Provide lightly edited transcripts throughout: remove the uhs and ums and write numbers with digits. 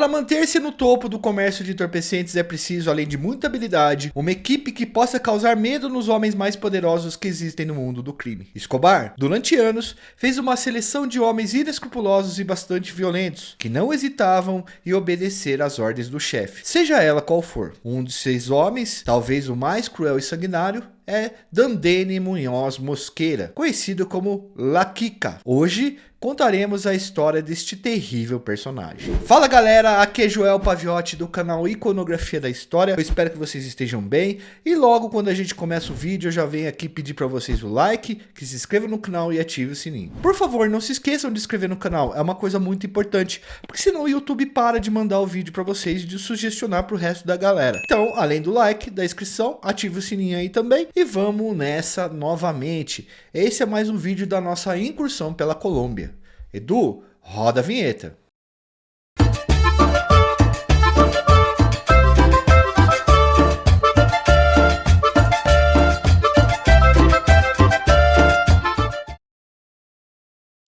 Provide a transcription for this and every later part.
Para manter-se no topo do comércio de entorpecentes é preciso, além de muita habilidade, uma equipe que possa causar medo nos homens mais poderosos que existem no mundo do crime. Escobar, durante anos, fez uma seleção de homens inescrupulosos e bastante violentos, que não hesitavam em obedecer às ordens do chefe, seja ela qual for. Um de seus homens, talvez o mais cruel e sanguinário, é Dandene Munhoz Mosqueira, conhecido como La Kika. Hoje contaremos a história deste terrível personagem. Fala galera, aqui é Joel Paviotti do canal Iconografia da História. Eu espero que vocês estejam bem e logo quando a gente começa o vídeo eu já venho aqui pedir para vocês o like, que se inscrevam no canal e ative o sininho. Por favor, não se esqueçam de se inscrever no canal, é uma coisa muito importante, porque senão o YouTube para de mandar o vídeo para vocês e de sugestionar para o resto da galera. Então, além do like, da inscrição, ative o sininho aí também e vamos nessa novamente. Esse é mais um vídeo da nossa incursão pela Colômbia. Edu, roda a vinheta.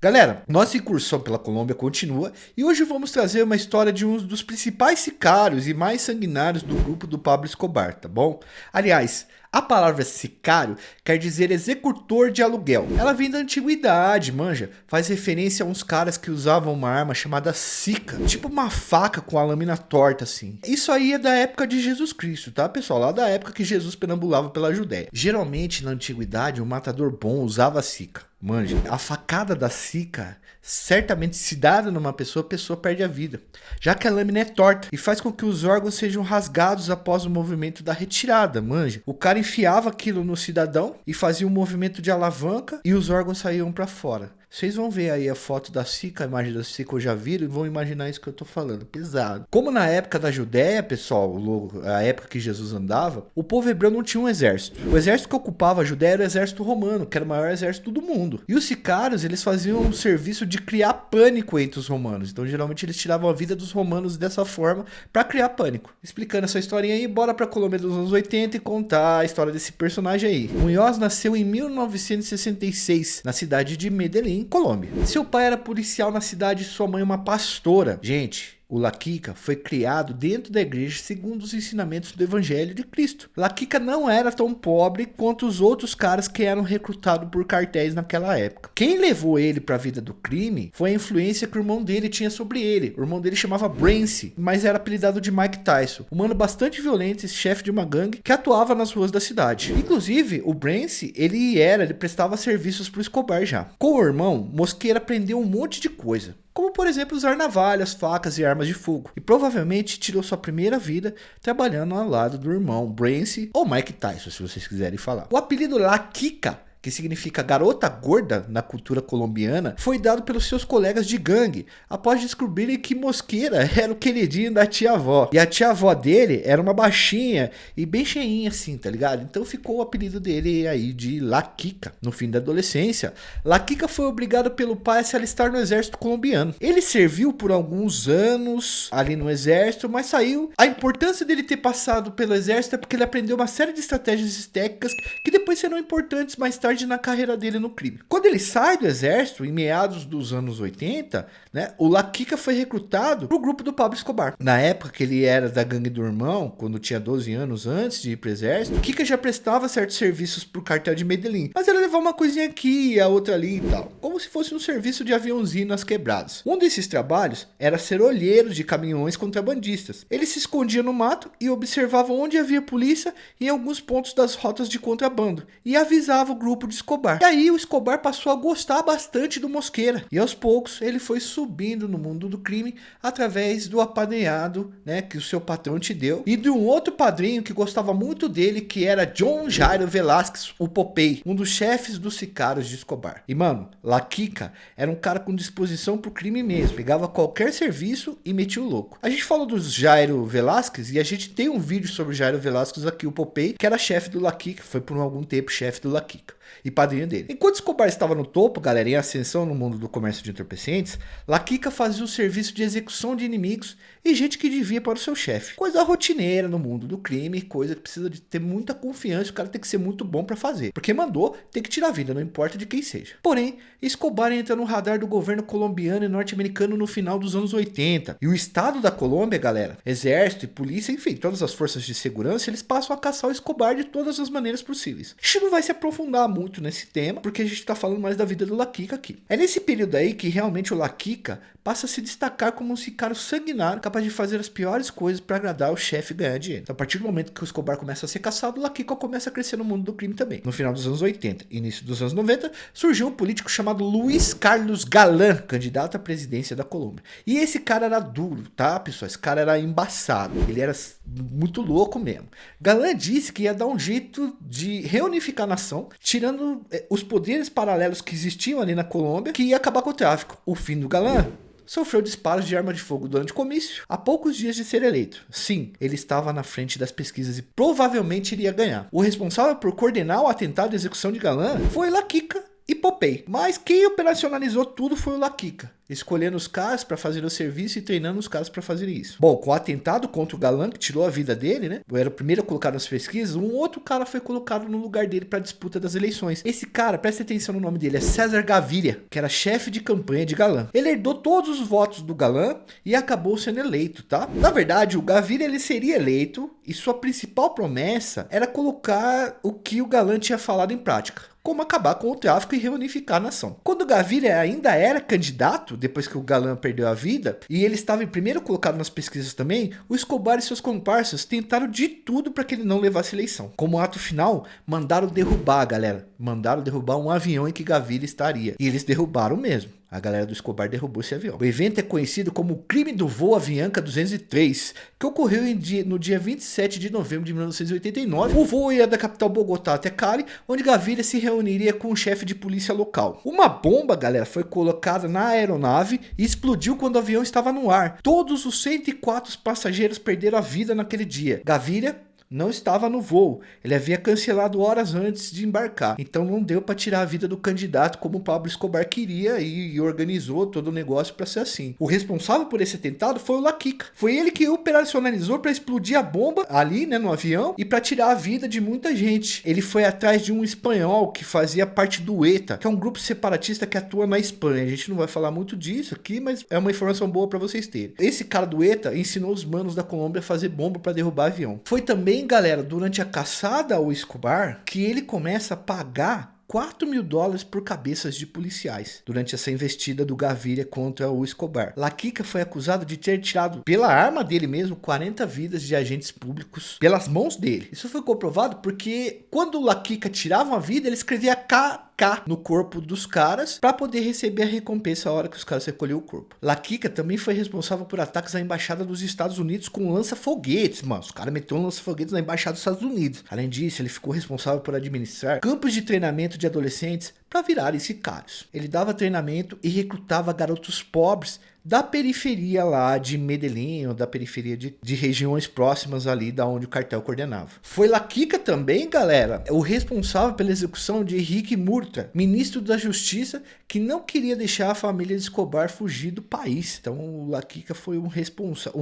Galera, nossa incursão pela Colômbia continua e hoje vamos trazer uma história de um dos principais sicários e mais sanguinários do grupo do Pablo Escobar, tá bom? Aliás, a palavra sicário quer dizer executor de aluguel. Ela vem da antiguidade, manja. Faz referência a uns caras que usavam uma arma chamada sica. Tipo uma faca com a lâmina torta assim. Isso aí é da época de Jesus Cristo, tá pessoal? Lá da época que Jesus perambulava pela Judéia. Geralmente na antiguidade um matador bom usava a sica. Manja, a facada da sica, certamente se dada numa pessoa, a pessoa perde a vida, já que a lâmina é torta e faz com que os órgãos sejam rasgados após o movimento da retirada, manja. O cara enfiava aquilo no cidadão e fazia um movimento de alavanca e os órgãos saíam para fora. Vocês vão ver aí a foto da sica, a imagem da sica eu já viram e vão imaginar isso que eu tô falando, pesado. Como na época da Judéia, pessoal, a época que Jesus andava, o povo hebreu não tinha um exército. O exército que ocupava a Judéia era o exército romano, que era o maior exército do mundo. E os sicários, eles faziam um serviço de criar pânico entre os romanos. Então, geralmente, eles tiravam a vida dos romanos dessa forma para criar pânico. Explicando essa historinha aí, bora pra Colômbia dos anos 80 e contar a história desse personagem aí. Munhoz nasceu em 1966, na cidade de Medellín, Colômbia. Seu pai era policial na cidade e sua mãe uma pastora. Gente, o La Kika foi criado dentro da igreja segundo os ensinamentos do Evangelho de Cristo. La Kika não era tão pobre quanto os outros caras que eram recrutados por cartéis naquela época. Quem levou ele para a vida do crime foi a influência que o irmão dele tinha sobre ele. O irmão dele chamava Brancy, mas era apelidado de Mike Tyson, um mano bastante violento e chefe de uma gangue que atuava nas ruas da cidade. Inclusive, o Brancy, ele prestava serviços pro Escobar já. Com o irmão, Mosqueira aprendeu um monte de coisa, como por exemplo usar navalhas, facas e armas de fogo, e provavelmente tirou sua primeira vida trabalhando ao lado do irmão Brancy ou Mike Tyson, se vocês quiserem falar. O apelido La Kika, que significa garota gorda na cultura colombiana, foi dado pelos seus colegas de gangue, após descobrirem que Mosqueira era o queridinho da tia-avó. E a tia-avó dele era uma baixinha e bem cheinha assim, tá ligado? Então ficou o apelido dele aí de La Kika. No fim da adolescência, La Kika foi obrigado pelo pai a se alistar no exército colombiano. Ele serviu por alguns anos ali no exército, mas saiu. A importância dele ter passado pelo exército é porque ele aprendeu uma série de estratégias e técnicas que depois serão importantes mais tarde na carreira dele no crime. Quando ele sai do exército, em meados dos anos 80, né, o La Kika foi recrutado pro grupo do Pablo Escobar. Na época que ele era da gangue do irmão, quando tinha 12 anos antes de ir pro exército, Kika já prestava certos serviços pro cartel de Medellín, mas ele levava uma coisinha aqui e a outra ali e tal, como se fosse um serviço de aviãozinho nas quebradas. Um desses trabalhos era ser olheiro de caminhões contrabandistas. Ele se escondia no mato e observava onde havia polícia em alguns pontos das rotas de contrabando e avisava o grupo de Escobar. E aí o Escobar passou a gostar bastante do Mosqueira e aos poucos ele foi subindo no mundo do crime através do apadrinhado, né, que o seu patrão te deu, e de um outro padrinho que gostava muito dele, que era John Jairo Velázquez, o Popeye, um dos chefes dos sicários de Escobar. E mano, La Kika era um cara com disposição pro crime mesmo, pegava qualquer serviço e metia o louco. A gente falou do Jairo Velázquez e a gente tem um vídeo sobre o Jairo Velázquez aqui, o Popeye, que era chefe do La Kika, foi por algum tempo chefe do La Kika. e padrinho dele. Enquanto Escobar estava no topo, galera, em ascensão no mundo do comércio de entorpecentes, La Quica fazia o serviço de execução de inimigos e gente que devia para o seu chefe. Coisa rotineira no mundo do crime, coisa que precisa de ter muita confiança, o cara tem que ser muito bom para fazer. Porque mandou, tem que tirar a vida, não importa de quem seja. Porém, Escobar entra no radar do governo colombiano e norte-americano no final dos anos 80. E o estado da Colômbia, galera, exército e polícia, enfim, todas as forças de segurança, eles passam a caçar o Escobar de todas as maneiras possíveis. A gente não vai se aprofundar muito nesse tema, porque a gente tá falando mais da vida do La Quica aqui. É nesse período aí que realmente o La Quica passa a se destacar como um sicário sanguinário, capaz de fazer as piores coisas para agradar o chefe e ganhar dinheiro. Então, a partir do momento que o Escobar começa a ser caçado, o La Quica começa a crescer no mundo do crime também. No final dos anos 80 e início dos anos 90, surgiu um político chamado Luiz Carlos Galán, candidato à presidência da Colômbia. E esse cara era duro, tá, pessoal? Esse cara era embaçado. Ele era muito louco mesmo. Galán disse que ia dar um jeito de reunificar a nação, tirando os poderes paralelos que existiam ali na Colômbia, que ia acabar com o tráfico. O fim do Galán sofreu disparos de arma de fogo durante o comício, há poucos dias de ser eleito. Sim, ele estava na frente das pesquisas e provavelmente iria ganhar. O responsável por coordenar o atentado e execução de Galán foi La Quica e Popeye. Mas quem operacionalizou tudo foi o La Quica, escolhendo os caras para fazer o serviço e treinando os caras para fazer isso. Bom, com o atentado contra o Galán, que tirou a vida dele, né? Eu era o primeiro a colocar nas pesquisas, um outro cara foi colocado no lugar dele para a disputa das eleições. Esse cara, presta atenção no nome dele, é César Gaviria, que era chefe de campanha de Galán. Ele herdou todos os votos do Galán e acabou sendo eleito, tá? Na verdade, o Gaviria ele seria eleito e sua principal promessa era colocar o que o Galán tinha falado em prática, como acabar com o tráfico e reunificar a nação. Quando o Gaviria ainda era candidato, depois que o Galán perdeu a vida, e ele estava em primeiro colocado nas pesquisas também, o Escobar e seus comparsas tentaram de tudo para que ele não levasse a eleição. Como ato final, mandaram derrubar, galera. Mandaram derrubar um avião em que Gaviria estaria. E eles derrubaram mesmo. A galera do Escobar derrubou esse avião. O evento é conhecido como o crime do voo Avianca 203, que ocorreu no dia 27 de novembro de 1989. O voo ia da capital Bogotá até Cali, onde Gaviria se reuniria com o chefe de polícia local. Uma bomba, galera, foi colocada na aeronave e explodiu quando o avião estava no ar. Todos os 104 passageiros perderam a vida naquele dia. Gaviria não estava no voo, ele havia cancelado horas antes de embarcar, então não deu para tirar a vida do candidato como o Pablo Escobar queria e organizou todo o negócio para ser assim. O responsável por esse atentado foi o La Quica, foi ele que operacionalizou para explodir a bomba ali, né, no avião e para tirar a vida de muita gente. Ele foi atrás de um espanhol que fazia parte do ETA, que é um grupo separatista que atua na Espanha. A gente não vai falar muito disso aqui, mas é uma informação boa para vocês terem. Esse cara do ETA ensinou os manos da Colômbia a fazer bomba para derrubar avião. Foi também, galera, durante a caçada ao Escobar, que ele começa a pagar $4.000 por cabeças de policiais durante essa investida do Gaviria contra o Escobar. La Quica foi acusado de ter tirado pela arma dele mesmo 40 vidas de agentes públicos pelas mãos dele. Isso foi comprovado porque quando o La Quica tirava uma vida, ele escrevia KK no corpo dos caras para poder receber a recompensa a hora que os caras recolhiam o corpo. La Quica também foi responsável por ataques à embaixada dos Estados Unidos com lança-foguetes, mano. Os caras meteram lança-foguetes na embaixada dos Estados Unidos. Além disso, ele ficou responsável por administrar campos de treinamento de adolescentes para virarem sicários. Ele dava treinamento e recrutava garotos pobres da periferia lá de Medellín, ou da periferia de regiões próximas ali da onde o cartel coordenava. Foi La Quica também, galera, o responsável pela execução de Henrique Murta, ministro da Justiça, que não queria deixar a família de Escobar fugir do país. Então o La Quica foi um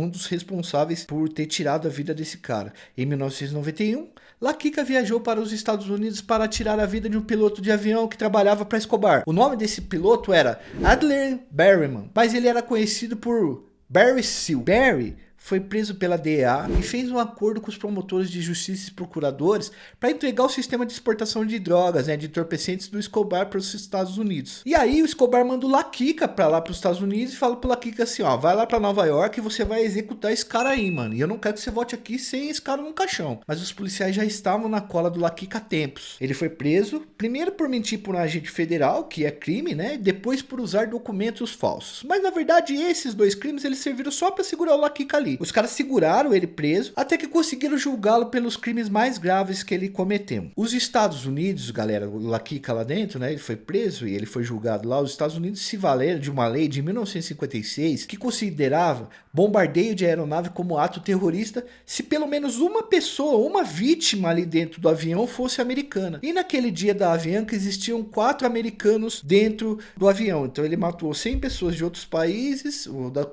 dos responsáveis por ter tirado a vida desse cara. Em 1991, La Quica viajou para os Estados Unidos para tirar a vida de um piloto de avião que trabalhava para Escobar. O nome desse piloto era Adler Berryman, mas ele era conhecido por Barry Seal. Barry foi preso pela DEA e fez um acordo com os promotores de justiça e procuradores para entregar o sistema de exportação de drogas, né, de entorpecentes do Escobar para os Estados Unidos. E aí o Escobar manda o La Quica para lá para os Estados Unidos e fala pro La Quica assim, ó, vai lá para Nova York e você vai executar esse cara aí, mano. E eu não quero que você volte aqui sem esse cara no caixão. Mas os policiais já estavam na cola do La Quica há tempos. Ele foi preso, primeiro por mentir por um agente federal, que é crime, né, e depois por usar documentos falsos. Mas na verdade esses dois crimes eles serviram só para segurar o La Quica ali. ali. Os caras seguraram ele preso até que conseguiram julgá-lo pelos crimes mais graves que ele cometeu. Os Estados Unidos, galera, o Lakika lá dentro, né, ele foi preso e ele foi julgado lá. Os Estados Unidos se valeram de uma lei de 1956 que considerava bombardeio de aeronave como ato terrorista se pelo menos uma pessoa, uma vítima ali dentro do avião fosse americana. E naquele dia da Avianca existiam 4 americanos dentro do avião. Então ele matou 100 pessoas de outros países,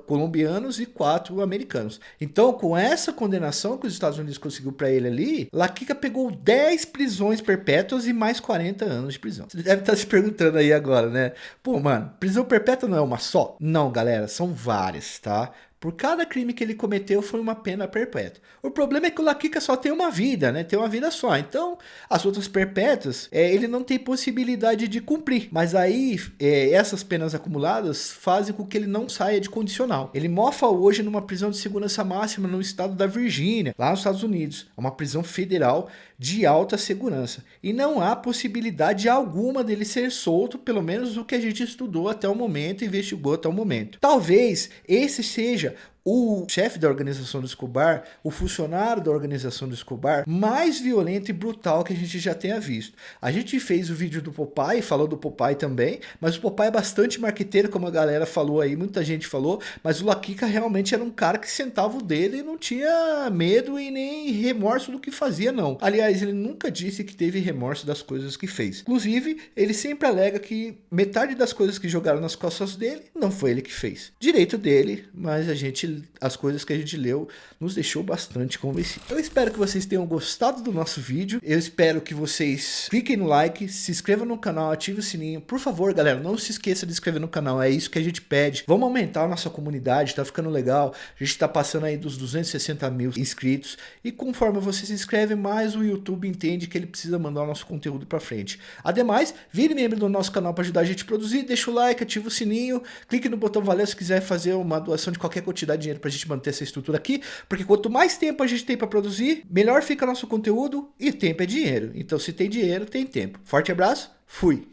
colombianos, e 4 americanos. Então, com essa condenação que os Estados Unidos conseguiu para ele ali, Lakika pegou 10 prisões perpétuas e mais 40 anos de prisão. Você deve estar se perguntando aí agora, né? Pô, mano, prisão perpétua não é uma só? Não, galera, são várias, tá? Por cada crime que ele cometeu foi uma pena perpétua. O problema é que o Lakika só tem uma vida, né? Tem uma vida só. Então, as outras perpétuas, ele não tem possibilidade de cumprir. Mas aí, essas penas acumuladas fazem com que ele não saia de condicional. Ele mofa hoje numa prisão de segurança máxima no estado da Virgínia, lá nos Estados Unidos. É uma prisão federal de alta segurança. E não há possibilidade alguma dele ser solto, pelo menos o que a gente estudou até o momento, investigou até o momento. Talvez esse seja o chefe da organização do Escobar, o funcionário da organização do Escobar, mais violento e brutal que a gente já tenha visto. A gente fez o vídeo do Popeye, falou do Popeye também, mas o Popeye é bastante marqueteiro, como a galera falou aí, muita gente falou, mas o Lakika realmente era um cara que sentava o dedo e não tinha medo e nem remorso do que fazia, não. Aliás, ele nunca disse que teve remorso das coisas que fez. Inclusive, ele sempre alega que metade das coisas que jogaram nas costas dele, não foi ele que fez. Direito dele, mas as coisas que a gente leu nos deixou bastante convencido. Eu espero que vocês tenham gostado do nosso vídeo. Eu espero que vocês cliquem no like, se inscrevam no canal, ativem o sininho. Por favor, galera, não se esqueça de se inscrever no canal. É isso que a gente pede. Vamos aumentar a nossa comunidade, tá ficando legal. A gente tá passando aí dos 260 mil inscritos. E conforme você se inscreve, mais o YouTube entende que ele precisa mandar o nosso conteúdo pra frente. Ademais, vire membro do nosso canal para ajudar a gente a produzir. Deixa o like, ativa o sininho. Clique no botão valeu se quiser fazer uma doação de qualquer quantidade de dinheiro pra gente manter essa estrutura aqui, porque quanto mais tempo a gente tem para produzir, melhor fica nosso conteúdo, e tempo é dinheiro. Então se tem dinheiro, tem tempo. Forte abraço, fui!